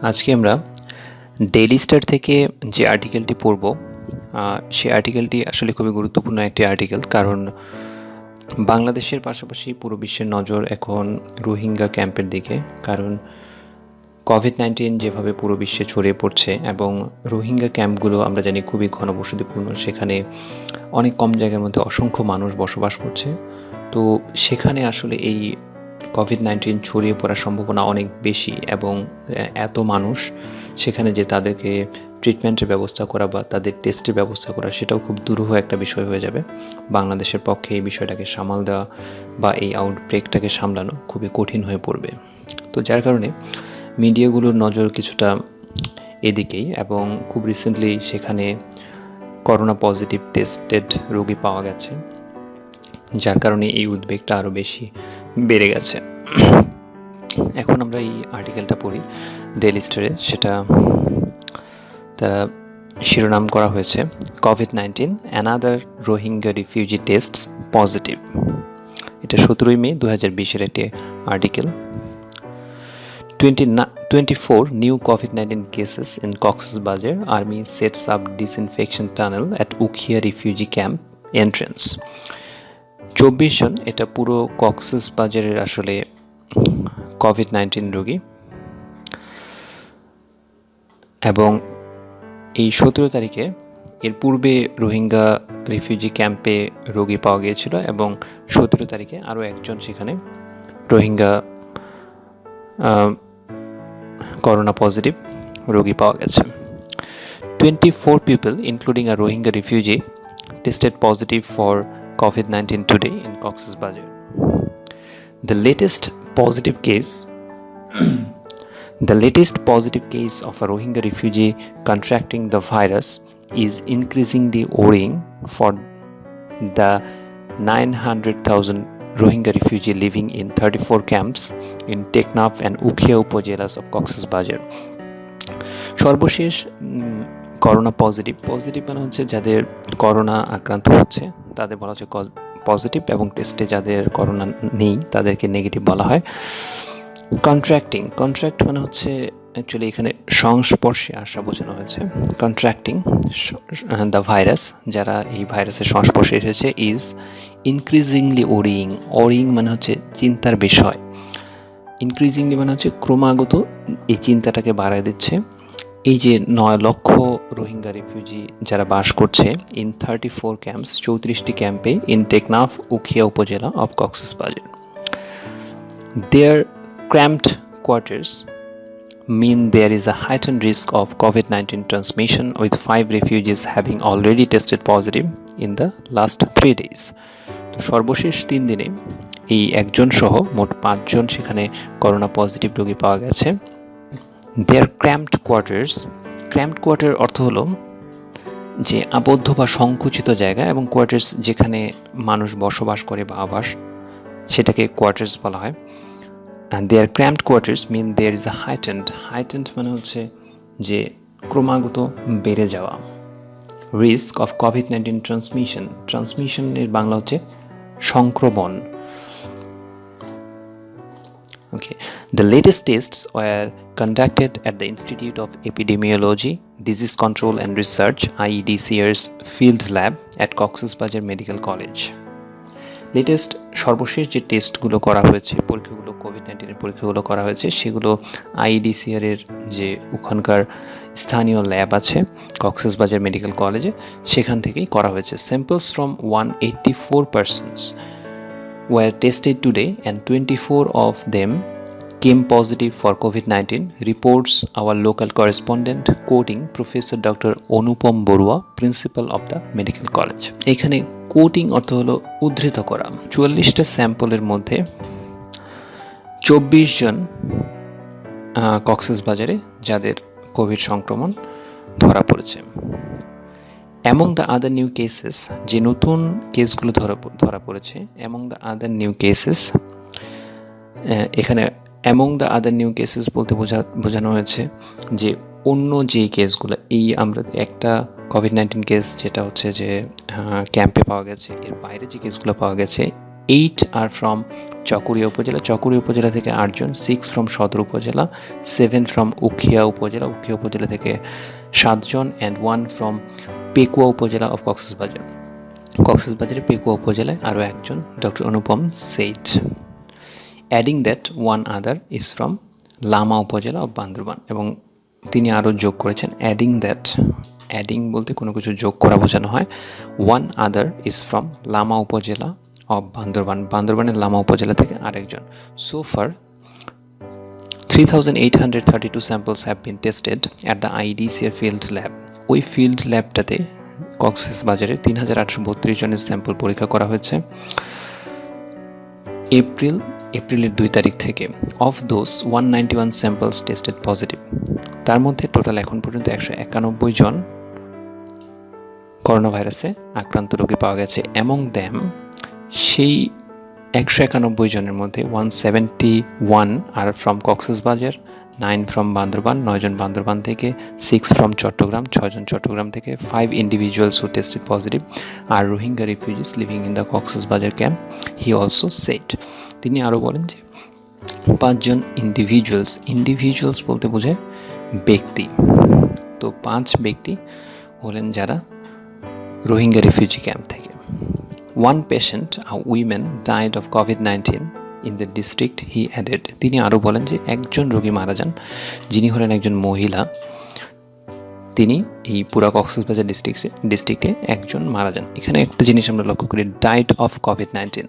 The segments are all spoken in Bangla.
আজকে আমরা ডেইলি স্টার থেকে যে আর্টিকেলটি পড়ব সেই আর্টিকেলটি আসলে খুবই গুরুত্বপূর্ণ একটি আর্টিকেল, কারণ বাংলাদেশের পাশাপাশি পুরো বিশ্বের নজর এখন রোহিঙ্গা ক্যাম্পের দিকে। কারণ কোভিড-19 যেভাবে পুরো বিশ্বে ছড়িয়ে পড়ছে এবং রোহিঙ্গা ক্যাম্পগুলো আমরা জানি খুবই ঘনবসতিপূর্ণ, সেখানে অনেক কম জায়গার মধ্যে অসংখ্য মানুষ বসবাস করছে। তো সেখানে আসলে এই কোভিড-19 ছড়িয়ে পড়ার সম্ভাবনা অনেক বেশি এবং এত মানুষ সেখানে যে তাদেরকে ট্রিটমেন্টের ব্যবস্থা করা বা তাদের টেস্টের ব্যবস্থা করা সেটাও খুব দুরূহ একটা বিষয় হয়ে যাবে। বাংলাদেশের পক্ষে এই বিষয়টাকে সামাল দেওয়া বা এই আউটব্রেকটাকে সামলানো খুবই কঠিন হয়ে পড়বে। তো যার কারণে মিডিয়াগুলোর নজর কিছুটা এদিকেই, এবং খুব রিসেন্টলি সেখানে করোনা পজিটিভ টেস্টেড রোগী পাওয়া গেছে, যার কারণে এই উদ্বেগটা আরও বেশি বেড়ে গেছে। এখন আমরা এই আর্টিকেলটা পড়ি ডেইলি স্টারে। সেটা তারা শিরোনাম করা হয়েছে COVID-19 another Rohingya refugee tastes positive. এটা 17 মে 2020-এর একটি article. 24 new COVID-19 cases in Cox's Bazar. Army sets up disinfection tunnel at Ukhia refugee camp entrance. 24 জন, এটা পুরো কক্সেস বাজারের আসলে কোভিড-19 রোগী, এবং এই 17 তারিখে এর পূর্বে রোহিঙ্গা রিফিউজি ক্যাম্পে রোগী পাওয়া গিয়েছিল, এবং 17 তারিখে আরও একজন সেখানে রোহিঙ্গা করোনা পজিটিভ রোগী পাওয়া গেছে। 24 people including a Rohingya refugee tested positive for COVID-19 today in Cox's Bazar. The latest positive case of a Rohingya refugee contracting the virus is increasingly worrying for the 900,000 Rohingya refugee living in 34 camps in Teknaf and Ukhia upazilas of Cox's Bazar. সর্বশেষ করোনা পজিটিভ মানে হচ্ছে যাদের করোনা আক্রান্ত হচ্ছে তাদের বলা হচ্ছে পজিটিভ, এবং টেস্টে যাদের করোনা নেই তাদেরকে নেগেটিভ বলা হয়। কন্ট্রাক্ট মানে হচ্ছে অ্যাকচুয়ালি এখানে সংস্পর্শে আসা বোঝানো হয়েছে। কন্ট্রাক্টিং দ্য ভাইরাস, যারা এই ভাইরাসের সংস্পর্শে এসেছে, ইজ ইনক্রিজিংলি ওরিং মানে হচ্ছে চিন্তার বিষয়। ইনক্রিজিংলি মানে হচ্ছে ক্রমাগত এই চিন্তাটাকে বাড়ায় দিচ্ছে। এই যে 9 লক্ষ রোহিঙ্গা রিফিউজি যারা বাস করছে ইন 34 ক্যাম্পস, 34টি ক্যাম্পে ইন টেকনাফ উখিয়া উপজেলা অফ কক্সেস বাজার। দেয়ার cramped quarters mean there is a heightened risk of COVID-19 transmission, with 5 refugees having already tested positive in the last 3 days. তো সর্বশেষ 3 দিনে এই একজন সহ মোট 5 জন সেখানে করোনা পজিটিভ রোগী পাওয়া গেছে। দেয়ার cramped quarter অর্থ হলো যে আবদ্ধ বা সংকুচিত জায়গা, এবং কোয়ার্টার্স যেখানে মানুষ বসবাস করে বা আবাস, সেটাকে কোয়ার্টার্স বলা হয়। And their cramped quarters mean there is a heightened মানে হচ্ছে যে ক্রমাগত বেড়ে যাওয়া risk of COVID-19 transmission এর বাংলা হচ্ছে সংক্রমণ। Okay, the latest tests were conducted at the Institute of Epidemiology, Disease Control and Research (IEDCR's) field lab at Cox's Bazar Medical College. Latest সর্বশেষ যে টেস্টগুলো করা হয়েছে, পরীক্ষাগুলো কোভিড-19 পরীক্ষাগুলো করা হয়েছে, সেগুলো আইডিসিআরের যে ওখানকার স্থানীয় ল্যাব আছে কক্সেস বাজার মেডিকেল কলেজে, সেখান থেকেই করা হয়েছে। Samples from 184 persons were tested today and 24 of them came positive for COVID-19, reports our local correspondent quoting Professor Dr. Anupam Borua, Principal of the Medical College. এখানে কোটিং অর্থ হলো উদ্ধৃত করা। 44টা স্যাম্পলের মধ্যে 24 জন কক্সেস বাজারে যাদের কোভিড সংক্রমণ ধরা পড়েছে। Among the other new cases, যে নতুন কেসগুলো ধরা পড়েছে, among the other new cases, এখানে among the other new cases বলতে বোঝানো হয়েছে যে অন্য যে কেসগুলো, এই আমরা একটা কোভিড-19 কেস যেটা হচ্ছে যে ক্যাম্পে পাওয়া গেছে, এর বাইরে যে কেসগুলো পাওয়া গেছে 8 আর ফ্রম চকরিয়া উপজেলা, চকরিয়া উপজেলা থেকে 8 জন, 6 ফ্রম সদর উপজেলা, 7 ফ্রম উখিয়া উপজেলা, উখিয়া উপজেলা থেকে 7 জন, অ্যান্ড 1 ফ্রম পেকুয়া উপজেলা অফ কক্সবাজার, কক্সবাজারের পেকুয়া উপজেলায় আরও একজন, doctor Anupam Seth. Adding that one other is from Lama upazila of Bandarban, এবং তিনি আরও যোগ করেছেন অ্যাডিং দ্যাট, অ্যাডিং বলতে কোনো কিছু যোগ করা বোঝানো হয়, one other is from Lama upazila of Bandarban, বান্দরবানের লামা উপজেলা থেকে আরেকজন। So far 3,832 samples have been tested at the IEDCR field lab. ওই ফিল্ড ল্যাবটাতে কক্সবাজারে 3,832 জনের স্যাম্পল পরীক্ষা করা হয়েছে এপ্রিলের 2 তারিখ থেকে। Of those 191 samples tested positive, তার মধ্যে টোটাল এখন পর্যন্ত 191 জন করোনা ভাইরাসে আক্রান্ত রোগী পাওয়া গেছে। অ্যামং দ্যাম, সেই 191 জনের মধ্যে 171 আর ফ্রম কক্সবাজার, 9 ফ্রম বান্দরবান, 9 জন বান্দরবান থেকে, 6 ফ্রম চট্টগ্রাম, 6 জন চট্টগ্রাম থেকে, 5 individuals who tested positive are Rohingya refugees living in the Cox's Bazar camp, he also said. তিনি আরও বলেন যে 5 জন ইন্ডিভিজুয়ালস বলতে বোঝায় ব্যক্তি, তো 5 ব্যক্তি হলেন যারা রোহিঙ্গা রিফিউজি ক্যাম্প থেকে। One patient, a woman, died of COVID-19 in the district, he added. তিনি আরও বলেন যে একজন রোগী মারা যান, যিনি হলেন একজন মহিলা, তিনি এই পুরা কক্সবাজার ডিস্ট্রিক্টে একজন মারা যান। এখানে একটা জিনিস আমরা লক্ষ্য করি, ডাইড অফ COVID-19,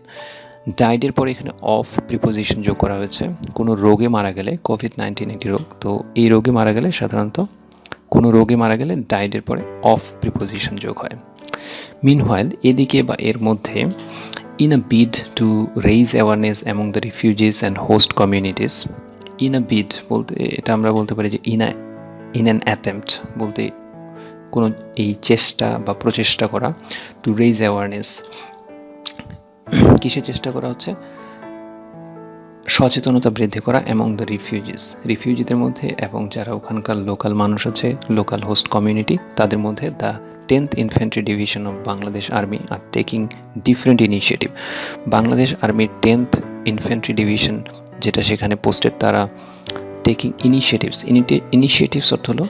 ডাইডের পরে এখানে অফ প্রিপোজিশন যোগ করা হয়েছে। কোনো রোগে মারা গেলে, COVID-19 একটি রোগ, তো এই রোগে মারা গেলে সাধারণত কোনো রোগে মারা গেলে ডাইডের পরে অফ প্রিপোজিশন যোগ হয়। মিনহোয়াইল, এদিকে বা এর মধ্যে, in a bid to raise awareness among the refugees and host communities, in a bid বলতে এটা আমরা বলতে পারি যে ইন অ্যান অ্যাটেম্পট বলতে কোনো এই চেষ্টা বা প্রচেষ্টা করা, টু রেইজ অ্যাওয়ারনেস, কিসের চেষ্টা করা হচ্ছে, সচেতনতা বৃদ্ধি করা অ্যামং দ্য রিফিউজিদের মধ্যে এবং যারা ওখানকার লোকাল মানুষ আছে, লোকাল হোস্ট কমিউনিটি, তাদের মধ্যে। The 10th Infantry Division of Bangladesh Army are taking different initiative. Bangladesh আর্মির 10th Infantry Division যেটা সেখানে পোস্টেড, তারা টেকিং ইনিশিয়েটিভস অর্থ হলো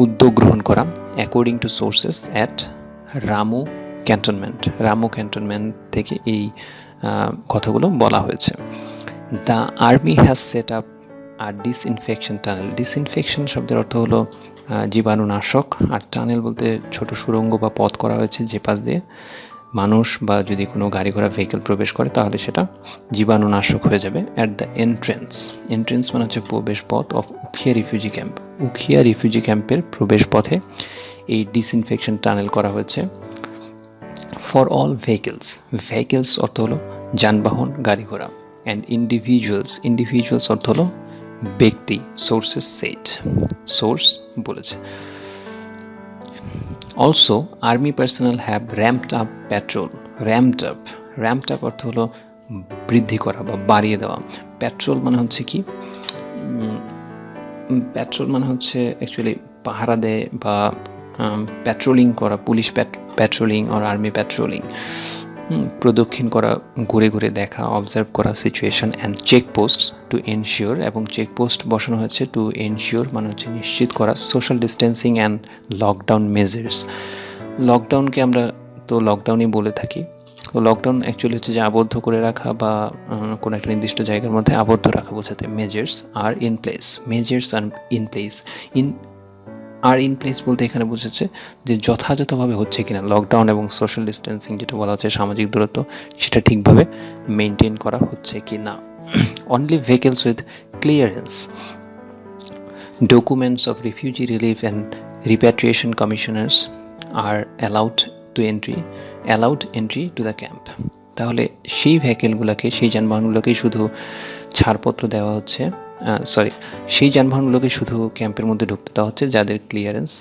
উদ্যোগ গ্রহণ করা, according to sources at Ramu cantonment থেকে এই কথাগুলো বলা হয়েছে। The army has set up a disinfection tunnel, disinfection শব্দের অর্থ হলো জীবাণুনাশক, আর টানেল বলতে ছোট সুড়ঙ্গ বা পথ করা হয়েছে যে পাশ দিয়ে মানুষ বা যদি কোনো গাড়ি ঘোড়া ভেহিকেল প্রবেশ করে তাহলে সেটা জীবাণুনাশক হয়ে যাবে। অ্যাট দ্য এন্ট্রেন্স মানে হচ্ছে প্রবেশ পথ অফ উখিয়া রিফিউজি ক্যাম্পের প্রবেশ পথে এই ডিসইনফেকশন টানেল করা হয়েছে। ফর অল ভেহিকেলস অর্থ হলো যানবাহন, গাড়ি ঘোড়া, অ্যান্ড ইন্ডিভিজুয়ালস অর্থ হলো ব্যক্তি, সোর্সেস সেট, সোর্স বলেছে। Also army personal have র্যাম্পড up patrol, র্যাম্পড up অর্থ হলো বৃদ্ধি করা বা বাড়িয়ে দেওয়া। প্যাট্রোল মানে হচ্ছে কি, প্যাট্রোল মানে হচ্ছে অ্যাকচুয়ালি পাহারা দেয় বা প্যাট্রোলিং করা, পুলিশ প্যাট্রোলিং আর আর্মি প্যাট্রোলিং, প্রদক্ষিণ করা, ঘুরে ঘুরে দেখা, অবজার্ভ করা situation, and checkpost to ensure, এবং চেকপোস্ট বসানো হচ্ছে টু এনশিওর মানে হচ্ছে নিশ্চিত করা, social distancing and lockdown measures. লকডাউনকে আমরা তো লকডাউনই বলে থাকি, তো লকডাউন অ্যাকচুয়ালি হচ্ছে যে আবদ্ধ করে রাখা বা কোনো একটা নির্দিষ্ট জায়গার মধ্যে আবদ্ধ রাখা বোঝাতে। মেজার্স আর ইন প্লেস বলতে এখানে বোঝাচ্ছে যে যথাযথভাবে হচ্ছে কিনা, লকডাউন এবং সোশ্যাল ডিস্টেন্সিং যেটা বলা হচ্ছে সামাজিক দূরত্ব, সেটা ঠিকভাবে মেনটেন করা হচ্ছে কি না। Only vehicles with clearance, documents of refugee relief and repatriation commissioners R allowed entry to the camp. তাহলে সেই ভেহিকেলগুলোকে, সেই যানবাহনগুলোকেই শুধু ছাড়পত্র দেওয়া হচ্ছে, সেই যানবাহনগুলোকে শুধু ক্যাম্পের মধ্যে ঢুকতে দেওয়া হচ্ছে যাদের ক্লিয়ারেন্স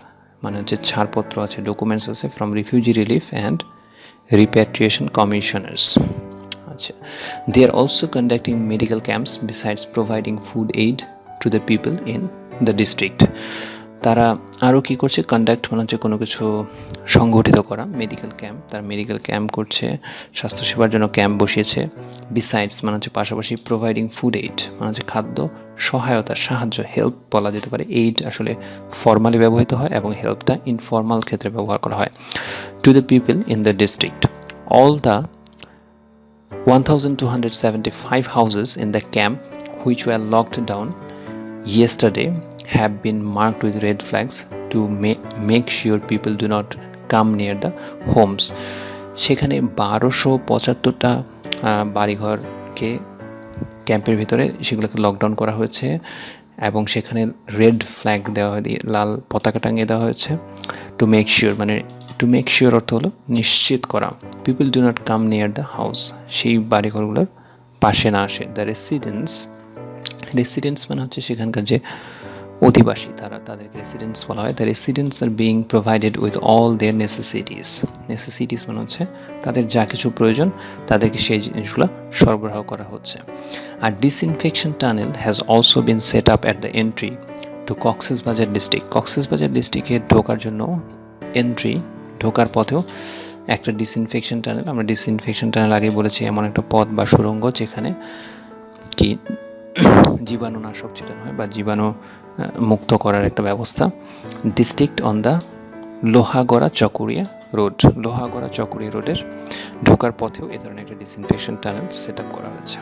মানে হচ্ছে ছাড়পত্র আছে, ডকুমেন্টস আছে from refugee relief and repatriation commissioners. আচ্ছা, they are also conducting medical camps besides providing food aid to the people in the district. তারা আরও কী করছে, কন্ডাক্ট মানে হচ্ছে কোনো কিছু সংগঠিত করা, মেডিকেল ক্যাম্প, তারা মেডিকেল ক্যাম্প করছে, স্বাস্থ্যসেবার জন্য ক্যাম্প বসিয়েছে। বিসাইডস মানে হচ্ছে পাশাপাশি, প্রোভাইডিং ফুড এইড মানে হচ্ছে খাদ্য সহায়তা, সাহায্য, হেল্প বলা যেতে পারে। এইড আসলে ফর্মালি ব্যবহৃত হয় এবং হেল্পটা ইনফর্মাল ক্ষেত্রে ব্যবহার করা হয়। Two the people in the district, all the 1275 houses in the camp which were locked down yesterday have been marked with red flags to make sure people do not come near the homes. সেখানে 1275টা বাড়িঘরকে ক্যাম্পের ভিতরে সেগুলোকে লকডাউন করা হয়েছে এবং সেখানে রেড ফ্ল্যাগ দেওয়া দিয়ে লাল পতাকা টাঙিয়ে দেওয়া হয়েছে। টু মেক শিওর মানে টু মেক শিওর অর্থ হলো নিশ্চিত করা, people do not come near the house, সেই বাড়িঘরগুলোর পাশে না আসে। দ্য রেসিডেন্টস মানে হচ্ছে সেখানকার যে অধিবাসী, তাদেরকে রেসিডেন্টস বলা হয়। The residents are being provided with all their necessities মানে হচ্ছে তাদের যা কিছু প্রয়োজন তাদেরকে সেই জিনিসগুলো সরবরাহ করা হচ্ছে। আর disinfection tunnel has also been set up at the entry to Cox's Bazar ডিস্ট্রিক্টে ঢোকার জন্য ঢোকার পথেও একটা ডিসইনফেকশন টানেল, আমরা ডিসইনফেকশন টানেল আগেই বলেছি, এমন একটা পথ বা সুড়ঙ্গ যেখানে কি জীবাণুনাশক ছিটানো হয় বা জীবাণু মুক্ত করার একটা ব্যবস্থা। District on the Lohagara Chakaria রোডের ঢোকার পথেও এ ধরনের একটা ডিসইনফেকশন টানেল সেট আপ করা হয়েছে।